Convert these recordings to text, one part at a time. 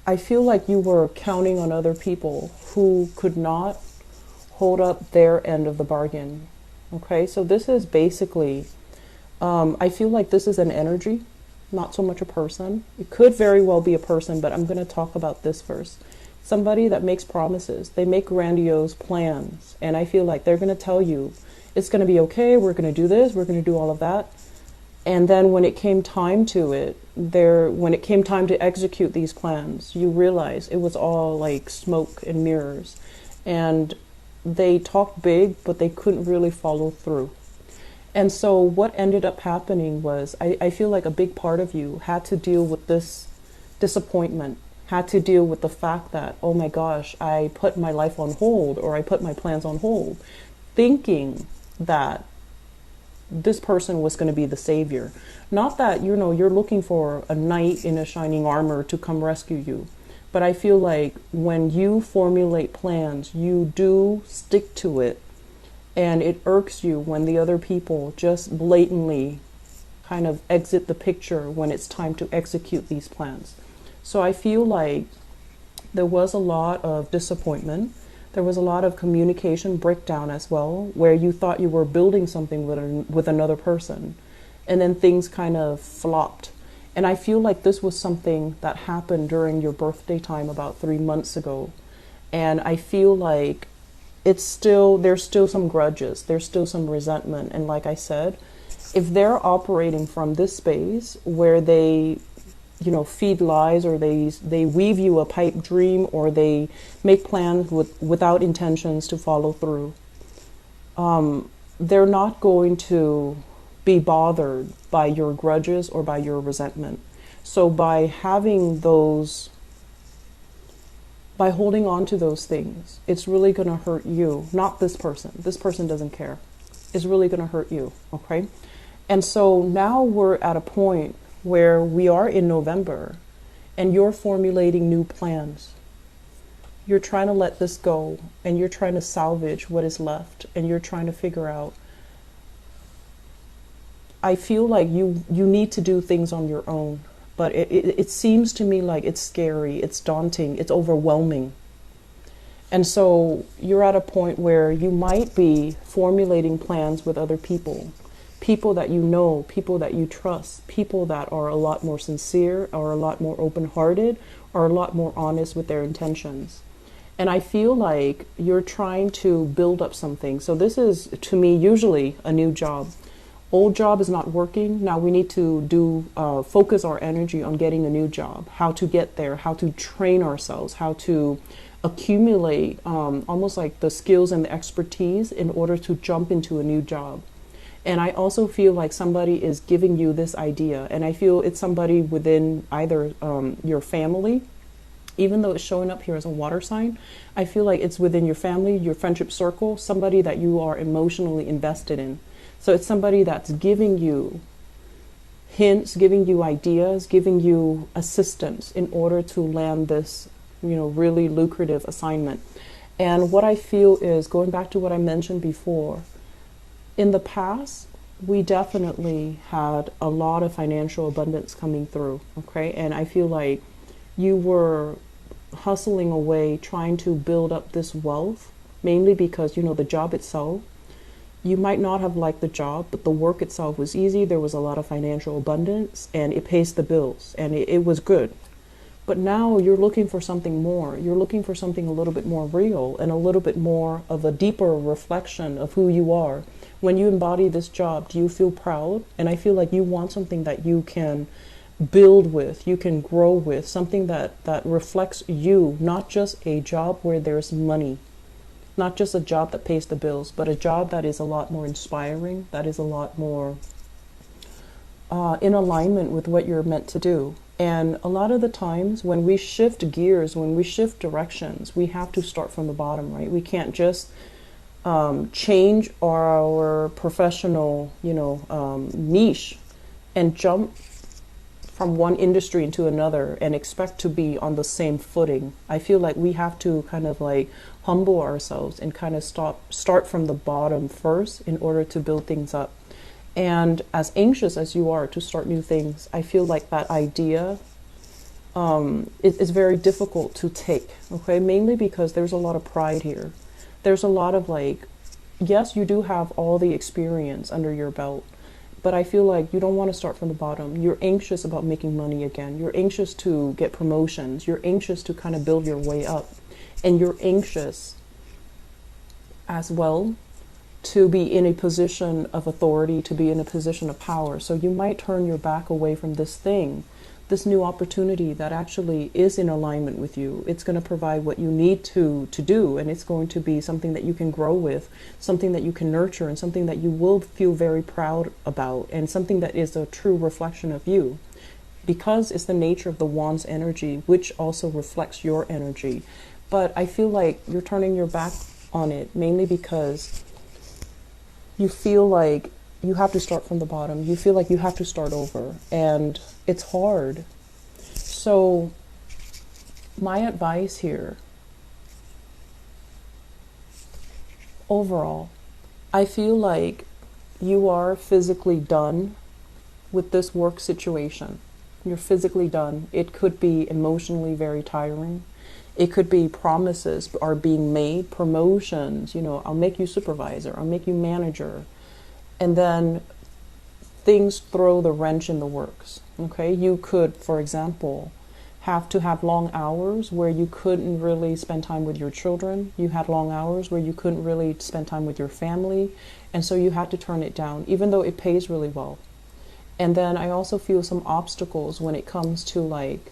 I feel like you were counting on other people who could not hold up their end of the bargain. Okay, so this is basically, I feel like this is an energy, not so much a person. It could very well be a person, but I'm going to talk about this first. Somebody that makes promises, they make grandiose plans, and I feel like they're going to tell you it's going to be okay, we're going to do this, we're going to do all of that. And then when it came time to it, when it came time to execute these plans, you realize it was all like smoke and mirrors. And they talked big, but they couldn't really follow through. And so what ended up happening was I feel like a big part of you had to deal with this disappointment, had to deal with the fact that, oh my gosh, I put my life on hold, or I put my plans on hold, thinking that this person was going to be the savior. Not that, you're looking for a knight in a shining armor to come rescue you. But I feel like when you formulate plans, you do stick to it. And it irks you when the other people just blatantly kind of exit the picture when it's time to execute these plans. So I feel like there was a lot of disappointment. There was a lot of communication breakdown as well, where you thought you were building something with another person, and then things kind of flopped. And I feel like this was something that happened during your birthday time about 3 months ago. And I feel like there's still some grudges, there's still some resentment. And like I said, if they're operating from this space where they feed lies, or they weave you a pipe dream, or they make plans without intentions to follow through, they're not going to be bothered by your grudges or by your resentment. So by holding on to those things, it's really going to hurt you, not this person. This person doesn't care. It's really going to hurt you, okay? And so now we're at a point where we are in November, and you're formulating new plans. You're trying to let this go, and you're trying to salvage what is left, and you're trying to figure out. I feel like you need to do things on your own, but it seems to me like it's scary, it's daunting, it's overwhelming. And so you're at a point where you might be formulating plans with other people. People that you know, people that you trust, people that are a lot more sincere, or a lot more open-hearted, or a lot more honest with their intentions. And I feel like you're trying to build up something. So this is, to me, usually a new job. Old job is not working. Now we need to focus our energy on getting a new job, how to get there, how to train ourselves, how to accumulate almost like the skills and the expertise in order to jump into a new job. And I also feel like somebody is giving you this idea, and I feel it's somebody within either your family, even though it's showing up here as a water sign. I feel like it's within your family, your friendship circle, somebody that you are emotionally invested in. So it's somebody that's giving you hints, giving you ideas, giving you assistance in order to land this, really lucrative assignment. And what I feel is, going back to what I mentioned before, in the past, we definitely had a lot of financial abundance coming through, okay? And I feel like you were hustling away, trying to build up this wealth, mainly because, the job itself, you might not have liked the job, but the work itself was easy. There was a lot of financial abundance, and it pays the bills, and it was good. But now you're looking for something more. You're looking for something a little bit more real, and a little bit more of a deeper reflection of who you are. When you embody this job, do you feel proud? And I feel like you want something that you can build with, you can grow with, something that reflects you, not just a job where there's money, not just a job that pays the bills, but a job that is a lot more inspiring, that is a lot more in alignment with what you're meant to do. And a lot of the times when we shift gears, when we shift directions, we have to start from the bottom, right? We can't just change our professional, niche and jump from one industry into another and expect to be on the same footing. I feel like we have to kind of like humble ourselves and kind of start from the bottom first in order to build things up. And as anxious as you are to start new things, I feel like that idea it's very difficult to take, okay? Mainly because there's a lot of pride here. There's a lot of like, yes, you do have all the experience under your belt, but I feel like you don't want to start from the bottom. You're anxious about making money again. You're anxious to get promotions. You're anxious to kind of build your way up. And you're anxious as well to be in a position of authority, to be in a position of power. So you might turn your back away from this thing, this new opportunity that actually is in alignment with you. It's going to provide what you need to do, and it's going to be something that you can grow with, something that you can nurture, and something that you will feel very proud about, and something that is a true reflection of you. Because it's the nature of the wand's energy, which also reflects your energy. But I feel like you're turning your back on it, mainly because you feel like you have to start from the bottom. You feel like you have to start over, and it's hard. So my advice here, overall, I feel like you are physically done with this work situation. You're physically done. It could be emotionally very tiring. It could be promises are being made, promotions, I'll make you supervisor, I'll make you manager. And then things throw the wrench in the works, okay? You could, for example, have to have long hours where you couldn't really spend time with your children. You had long hours where you couldn't really spend time with your family. And so you had to turn it down, even though it pays really well. And then I also feel some obstacles when it comes to like,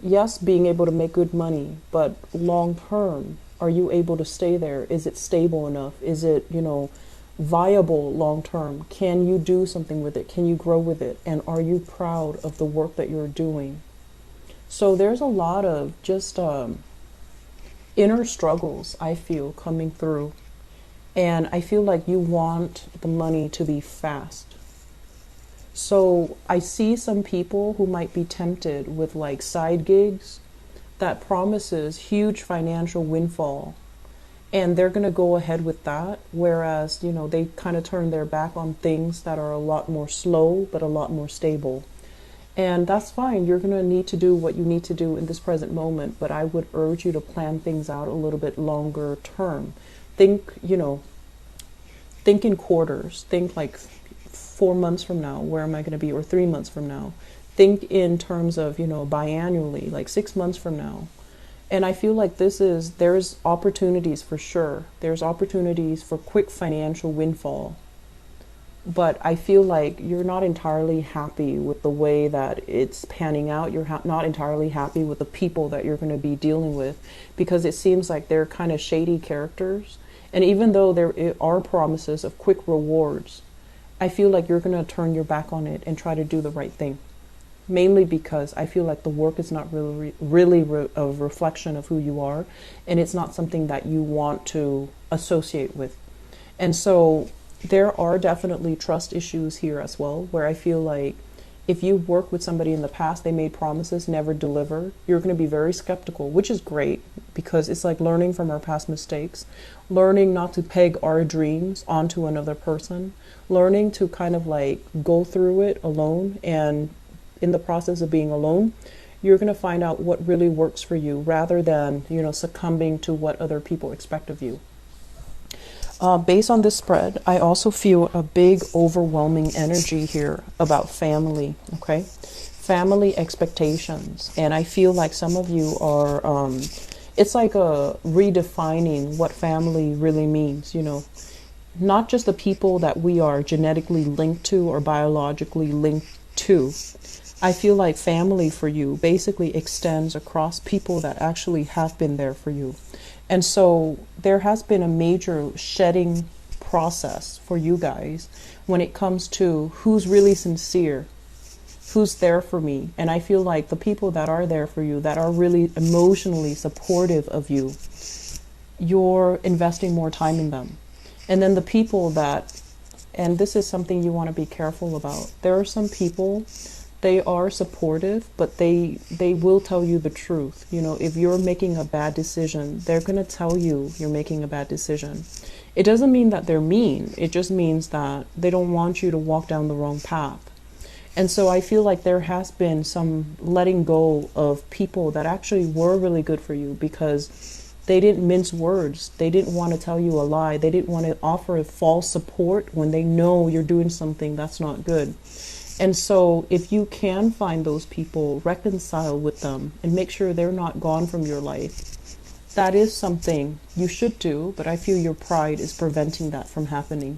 yes, being able to make good money, but long term, are you able to stay there? Is it stable enough? Is it, viable long term? Can you do something with it? Can you grow with it? And are you proud of the work that you're doing? So there's a lot of just inner struggles, I feel, coming through. And I feel like you want the money to be fast. So I see some people who might be tempted with like side gigs that promises huge financial windfall, and they're going to go ahead with that, whereas they kind of turn their back on things that are a lot more slow but a lot more stable. And that's fine. You're going to need to do what you need to do in this present moment, but I would urge you to plan things out a little bit longer term. Think in quarters. Think like 4 months from now, where am I going to be? Or 3 months from now. Think in terms of, biannually, like 6 months from now. And I feel like there's opportunities for sure. There's opportunities for quick financial windfall. But I feel like you're not entirely happy with the way that it's panning out. You're not entirely happy with the people that you're going to be dealing with, because it seems like they're kind of shady characters. And even though there are promises of quick rewards, I feel like you're going to turn your back on it and try to do the right thing. Mainly because I feel like the work is not really a reflection of who you are, and it's not something that you want to associate with. And so there are definitely trust issues here as well, where I feel like if you worked with somebody in the past, they made promises, never delivered, you're going to be very skeptical, which is great, because it's like learning from our past mistakes, learning not to peg our dreams onto another person, learning to kind of like go through it alone. And in the process of being alone, you're going to find out what really works for you, rather than, succumbing to what other people expect of you. Based on this spread, I also feel a big overwhelming energy here about family, okay? Family expectations. And I feel like some of you are, it's like a redefining what family really means, Not just the people that we are genetically linked to or biologically linked to. I feel like family for you basically extends across people that actually have been there for you. And so there has been a major shedding process for you guys when it comes to who's really sincere, who's there for me. And I feel like the people that are there for you, that are really emotionally supportive of you, you're investing more time in them. And then the people that, and this is something you want to be careful about, there are some people, they are supportive, but they will tell you the truth. If you're making a bad decision, they're going to tell you you're making a bad decision. It doesn't mean that they're mean. It just means that they don't want you to walk down the wrong path. And so I feel like there has been some letting go of people that actually were really good for you, because they didn't mince words. They didn't want to tell you a lie. They didn't want to offer false support when they know you're doing something that's not good. And so if you can find those people, reconcile with them and make sure they're not gone from your life. That is something you should do, but I feel your pride is preventing that from happening.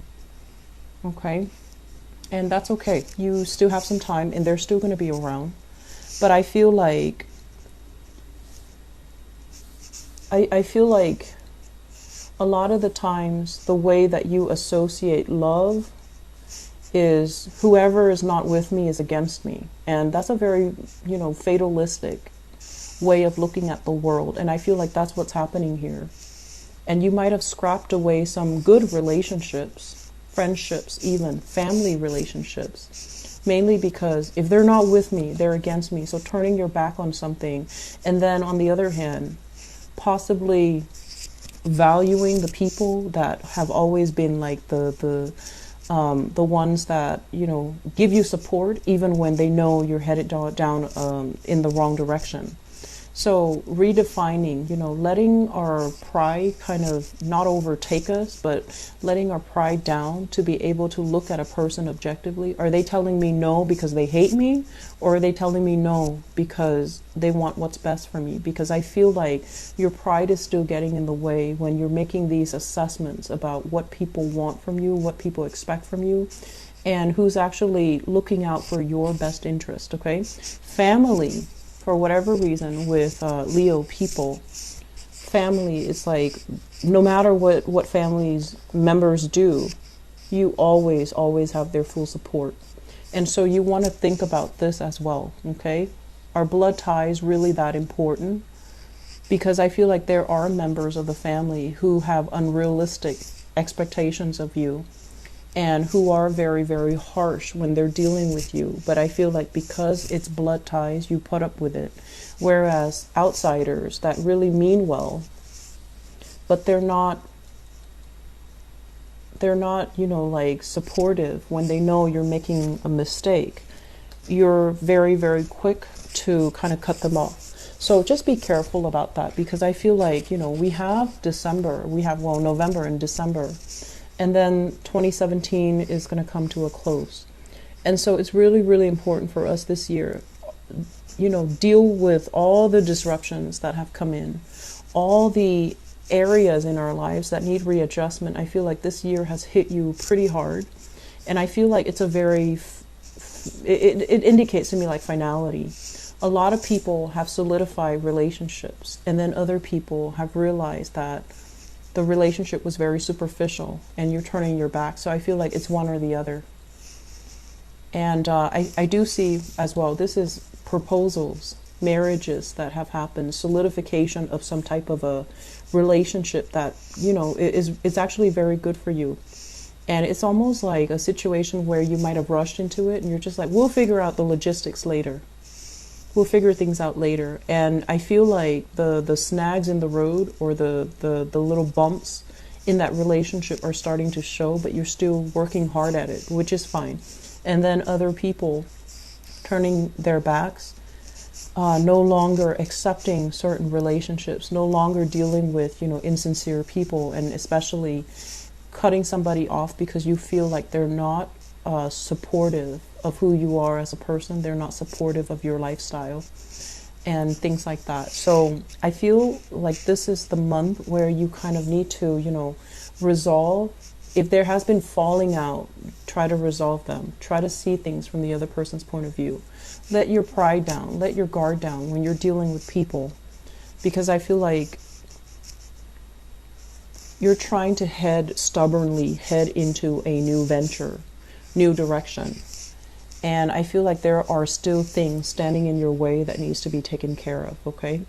Okay? And that's okay. You still have some time and they're still going to be around. But I feel like I feel like a lot of the times the way that you associate love is whoever is not with me is against me. And that's a very, fatalistic way of looking at the world. And I feel like that's what's happening here. And you might have scrapped away some good relationships, friendships, even family relationships, mainly because if they're not with me, they're against me. So turning your back on something, and then on the other hand, possibly valuing the people that have always been like the ones that give you support even when they know you're headed down in the wrong direction. So redefining, letting our pride kind of not overtake us, but letting our pride down to be able to look at a person objectively. Are they telling me no because they hate me? Or are they telling me no because they want what's best for me? Because I feel like your pride is still getting in the way when you're making these assessments about what people want from you, what people expect from you, and who's actually looking out for your best interest, okay? Family, for whatever reason, with Leo people, family is like, no matter what family's members do, you always have their full support. And so you want to think about this as well, okay? Are blood ties really that important? Because I feel like there are members of the family who have unrealistic expectations of you and who are very, very harsh when they're dealing with you. But I feel like because it's blood ties, you put up with it. Whereas outsiders that really mean well, but they're not, like supportive when they know you're making a mistake, you're very, very quick to kind of cut them off. So just be careful about that, because I feel like, we have November and December. And then 2017 is going to come to a close. And so it's really, really important for us this year, deal with all the disruptions that have come in, all the areas in our lives that need readjustment. I feel like this year has hit you pretty hard. And I feel like it's a very, it indicates to me like finality. A lot of people have solidified relationships, and then other people have realized that the relationship was very superficial and you're turning your back. So I feel like it's one or the other. And I do see as well, this is proposals, marriages that have happened, solidification of some type of a relationship that, is actually very good for you. And it's almost like a situation where you might have rushed into it and you're just like, we'll figure out the logistics later. We'll figure things out later. And I feel like the snags in the road, or the little bumps in that relationship are starting to show, but you're still working hard at it, which is fine. And then other people turning their backs, no longer accepting certain relationships, no longer dealing with, insincere people, and especially cutting somebody off because you feel like they're not supportive of who you are as a person. They're not supportive of your lifestyle and things like that. So I feel like this is the month where you kind of need to, resolve. If there has been falling out, try to resolve them. Try to see things from the other person's point of view. Let your pride down. Let your guard down when you're dealing with people. Because I feel like you're trying to stubbornly head into a new venture, new direction. And I feel like there are still things standing in your way that needs to be taken care of, okay?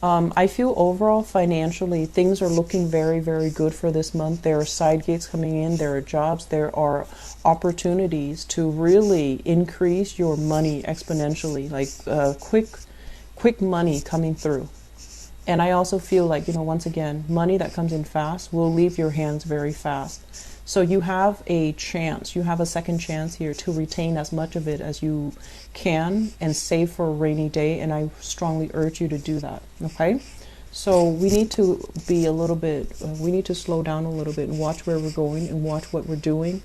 I feel overall financially things are looking very, very good for this month. There are side gigs coming in, there are jobs, there are opportunities to really increase your money exponentially, like quick money coming through. And I also feel like, once again, money that comes in fast will leave your hands very fast. So you have a chance, you have a second chance here to retain as much of it as you can and save for a rainy day. And I strongly urge you to do that. Okay. So we need to be a little bit, we need to slow down a little bit and watch where we're going and watch what we're doing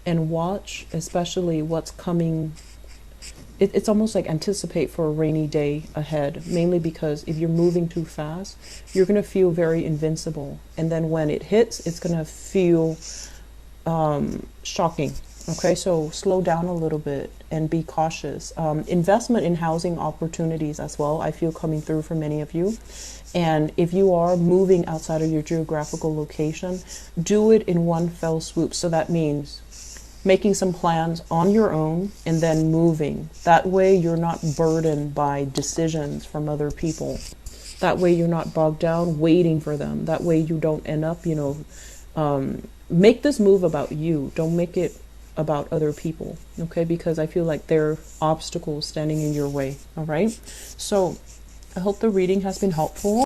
and watch especially what's coming. It's almost like anticipate for a rainy day ahead, mainly because if you're moving too fast, you're going to feel very invincible. And then when it hits, it's going to feel shocking. Okay, so slow down a little bit and be cautious. Investment in housing opportunities as well, I feel coming through for many of you. And if you are moving outside of your geographical location, do it in one fell swoop. So that means making some plans on your own and then moving. That way you're not burdened by decisions from other people. That way you're not bogged down waiting for them. That way you don't end up, make this move about you. Don't make it about other people, okay? Because I feel like there are obstacles standing in your way, all right? So I hope the reading has been helpful.